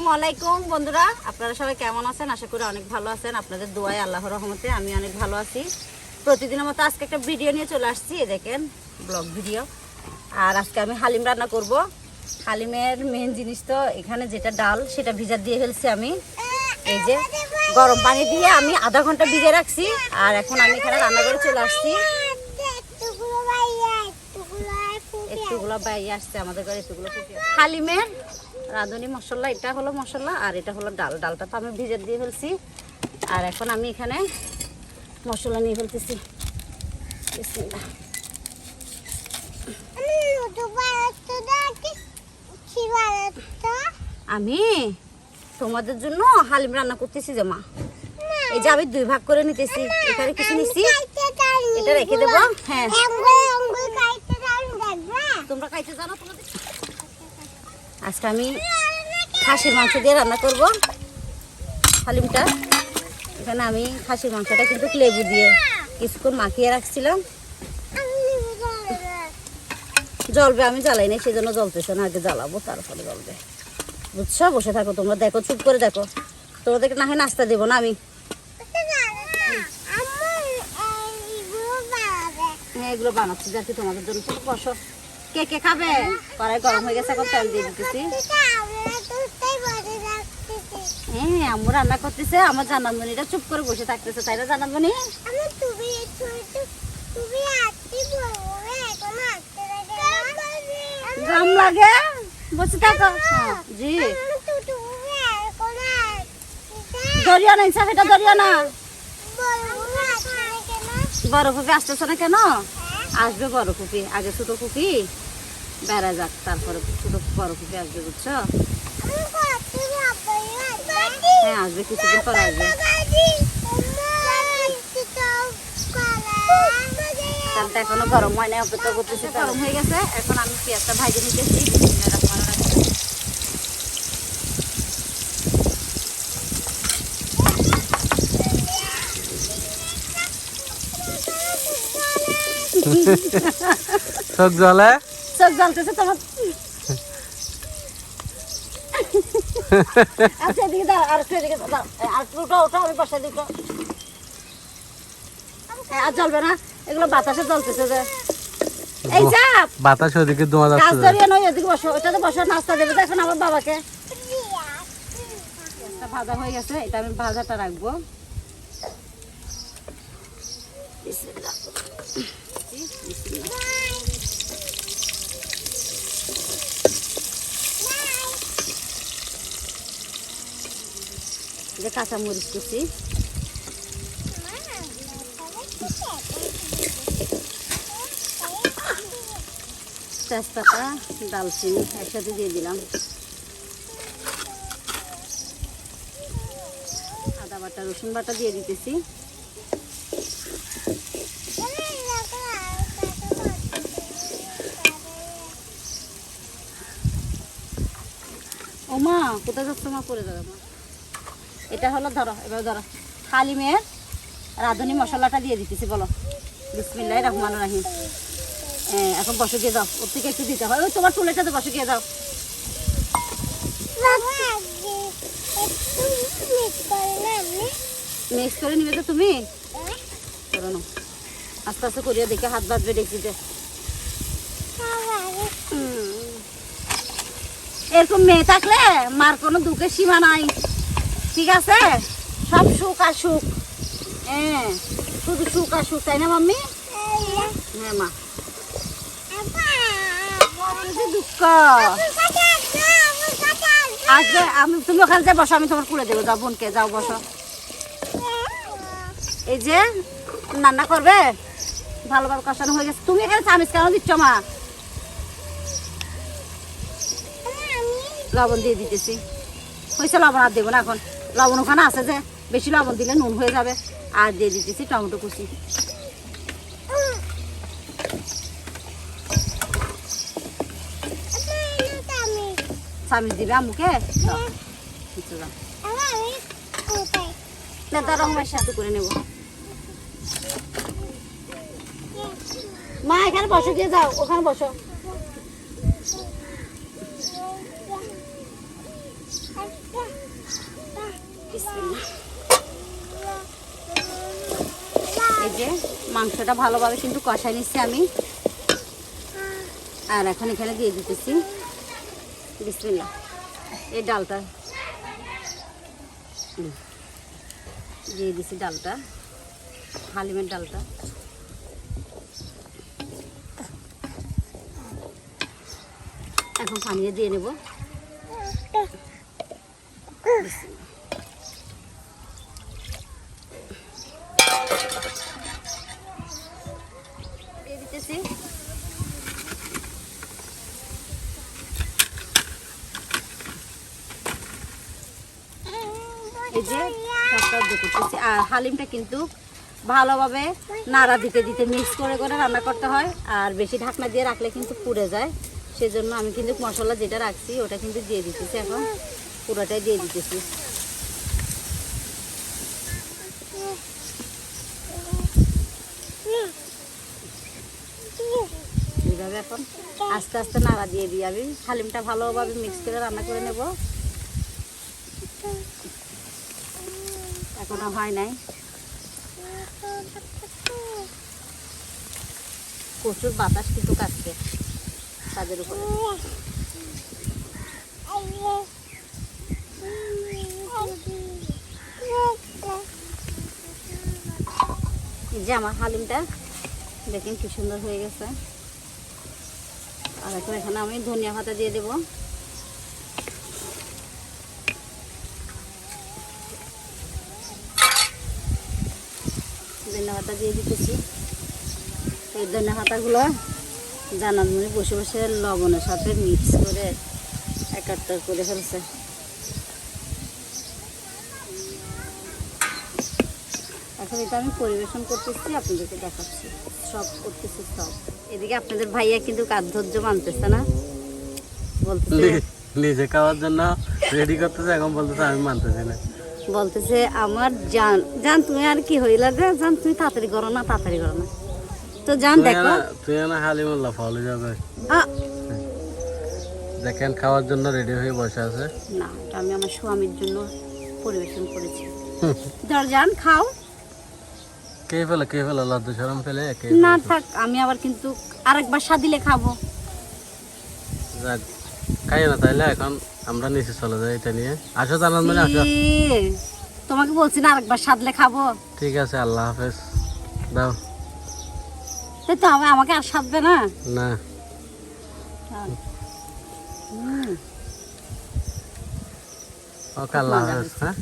আসসালামু আলাইকুম বন্ধুরা, আপনারা সবাই কেমন আছেন? আশা করি অনেক ভালো আছেন। আপনাদের দোয়ায় আল্লাহর রহমতে আমি অনেক ভালো আছি। প্রতিদিনের মতো আজকে একটা ভিডিও নিয়ে চলে আসছি, দেখেন ব্লগ ভিডিও। আর আজকে আমি হালিম রান্না করব। হালিমের মেন জিনিস তো এখানে যেটা ডাল, সেটা ভিজা দিয়ে ফেলছি আমি। এই যে গরম পানি দিয়ে আমি আধা ঘন্টা ভিজে রাখছি। আর এখন আমি এখানে রান্না করে চলে আসছি। একটুগুলো বাইরে আসছে আমাদের ঘরে, একটুগুলো হালিমের রাঁধুনি মশলা, এটা হলো মশলা আর এটা হলো ডাল। ডালটা তো আমি ভিজে দিয়ে ফেলছি। আর এখন আমি এখানে মশলা নিয়ে ফেলতেছি। আমি তোমাদের জন্য হালিম রান্না করতেছি যে মা। এই যে আমি দুই ভাগ করে নিতেছি, এখানে কিছু নিচ্ছি, এটা রেখে দেবো। হ্যাঁ তোমরা খাইতে জানো? তোমাদের আজকে আমি খাসির মাংস দিয়ে রান্না করব হালিমটা। এখানে আমি খাসির মাংসটা কিন্তু লেবু দিয়ে কিছুক্ষণ মাখিয়ে রাখছিলাম। জ্বলবে, আমি জ্বালাই নাই সেজন্য জ্বলতেছে না, আগে জ্বালাবো তারপরে জ্বলবে, বুঝছো? বসে থাকো তোমরা, দেখো চুপ করে দেখো। তোমাদেরকে না হয় নাস্তা দেবো না আমি। হ্যাঁ এগুলো বানাচ্ছি যাতে তোমাদের জন্য। বসো, কে কে খাবে? কড়াই গরম হয়ে গেছে, এখন তেল দিয়ে দিতেছি। হ্যাঁ আম্মু রান্না করতেছে, আমার জানামণিটা চুপ করে বসে থাকতেছে, তাই না জানামণি? গরম লাগে, বসে থাকো। জি দরিয়া না, ইনসাফ এটা দরিয়া না। বড় ফুপি আসতেছে না কেন? আসবে বড় ফুপি, আগে ছোট ফুপি বেড়া যাক, তারপরে ছোট বড় ফুপি আসবে, বুঝছো? হ্যাঁ আসবে, কিছুদিন পর আসবে। চালটা এখনো গরম হয় না, অপেক্ষা করতেছে। গরম হয়ে গেছে, এখন আমি পেঁয়াজটা ভাজে নিতেছি। চোখ জ্বলে, চোখ জ্বলতেছে তোমার। আচ্ছা এদিকে দাও, আর একটু এদিকে দাও, আর একটু উঠাও, আমি বসাই দিই। আর জ্বলবে না, এগুলো বাতাসে জ্বলতেছে যে। এই চাপ বাতাস ওদিকে ধোঁয়া গাছ যাচ্ছে। ধরিয়ে নয়, এদিকে বসো, ওটাতে বসো, নাস্তা দেবে তো এখন আমার বাবাকে। ভাজা হয়ে গেছে, এটা আমি ভাজাটা রাখবো। যে কাঁচা মরিচ কুচি, তেজপাতা, ডালচিনি একসাথে দিয়ে দিলাম। আদা বাটা, রসুন বাটা দিয়ে দিতেছি। ও মা কোথায় যাচ্ছ মা? করে দাও মা। এটা হলো ধরো, এবার ধরো হালিমের রাঁধুনি মশলাটা দিয়ে দিতেছি। বলো বিসমিল্লাহির রহমানির রহিম। এখন বসে দিয়ে দাও, ওর থেকে একটু দিতে হয়। ওই তোমার চুলেটাতে বসে দিয়ে দাও। মিক্স করে নিবে তো তুমি? করো না, আস্তে আস্তে করিয়া দেখে হাত বাঁধবে ডেকচিতে। এরকম মেয়ে থাকলে মার কোনো দুঃখের সীমা নাই, ঠিক আছে? সব সুখ আর সুখ, হ্যাঁ শুধু সুখ আর সুখ, তাই না মাম্মি? হ্যাঁ মা, দুঃখ আসবে। আমি তুমি ওখানে যাই বসো, আমি তোমার কুলে দেবো। যাও বোনকে, যাও বসো। এই যে রান্না করবে, ভালোভাবে কষানো হয়ে গেছে। তুমি এখানে চামিচ কেন দিচ্ছ মা? লবণ দিয়ে দিতেছি। হয়েছে, লবণ আর দেবো না এখন। লবণ ওখানে আছে যে, বেশি লবণ দিলে নুন হয়ে যাবে। আর দিয়ে দিতেছি টমেটো কুচি। চামিচ দিবে আম্মুকে? রঙের সাথে করে নেব। মা এখানে বসে দিয়ে যাও, ওখানে বসো। বিসমিল্লাহ। এই যে মাংসটা ভালোভাবে কিন্তু কষাই নিচ্ছি আমি। আর এখন এখানে দিয়ে দিতেছি বিসমিল্লাহ এই ডালটা দিয়ে দিছি, ডালটা হালিমের ডালটা। এখন পানি দিয়ে নেব। দিয়ে দিতেছি এই যে করতেছি। আর হালিমটা কিন্তু ভালোভাবে নাড়া দিতে দিতে মিক্স করে করে রান্না করতে হয়। আর বেশি ঢাকনা দিয়ে রাখলে কিন্তু পুড়ে যায়, সেজন্য আমি কিন্তু মশলা যেটা রাখছি ওটা কিন্তু দিয়ে দিতেছি। এখন পুরোটাই দিয়ে দিতেছি। এইভাবে এখন আস্তে আস্তে নাড়া দিয়ে দিই। আমি হালিমটা ভালোভাবে মিক্স করে রান্না করে নেব। এখনো হয় নাই। প্রচুর বাতাস কিন্তু কাটছে তাদের উপরে। এই যে আমার হালিমটা দেখেন কি সুন্দর হয়ে গেছে। আর এখন এখানে আমি ধনিয়া পাতা দিয়ে দেব। ধনিয়া পাতা দিয়ে দিতেছি। এই ধনিয়া পাতাগুলো জানার মনে বসে বসে লবণের সাথে মিক্স করে একাত্তর করে ফেলছে। এখন এটা আমি পরিবেশন করতেছি, আপনাদেরকে দেখাচ্ছি। সব করতেছি সব। এদিকে আপনাদের ভাইয়া কিন্তু কাজ ধৈর্য মানতেছে না, বলতেছে নিজে খাওয়ার জন্য রেডি করতেছে, এখন বলতেছে আমি মানতেছি না। বলতেছে আমার জান জান তুমি আর কি হইলা রে জান, তুমি তাড়াতাড়ি করো না, তাড়াতাড়ি করো না। তো জান দেখো তুই না হালিমুল্লাহ ফলে যাবে। আ, দেখেন খাওয়ার জন্য রেডি হয়ে বসে আছে। না এটা আমি আমার স্বামীর জন্য পরিবেশন করেছি। ধর জান খাও। কে ফেলে লজ্জা শরম ফেলে না থাক, আমি আবার কিন্তু আরেকবার সাদিলে খাবো। যাক, খাই না তাইলে এখন আমরা নিচে চলে যাই এটা নিয়ে। আসো জানান মানে আসো। ছি, তোমাকে বলছি না আরেকবার সাদলে খাবো। ঠিক আছে, আল্লাহ হাফেজ দাও। তাই তো আমাকে আর সাদবে না। না ওকে, আল্লাহ হাফেজ। হ্যাঁ।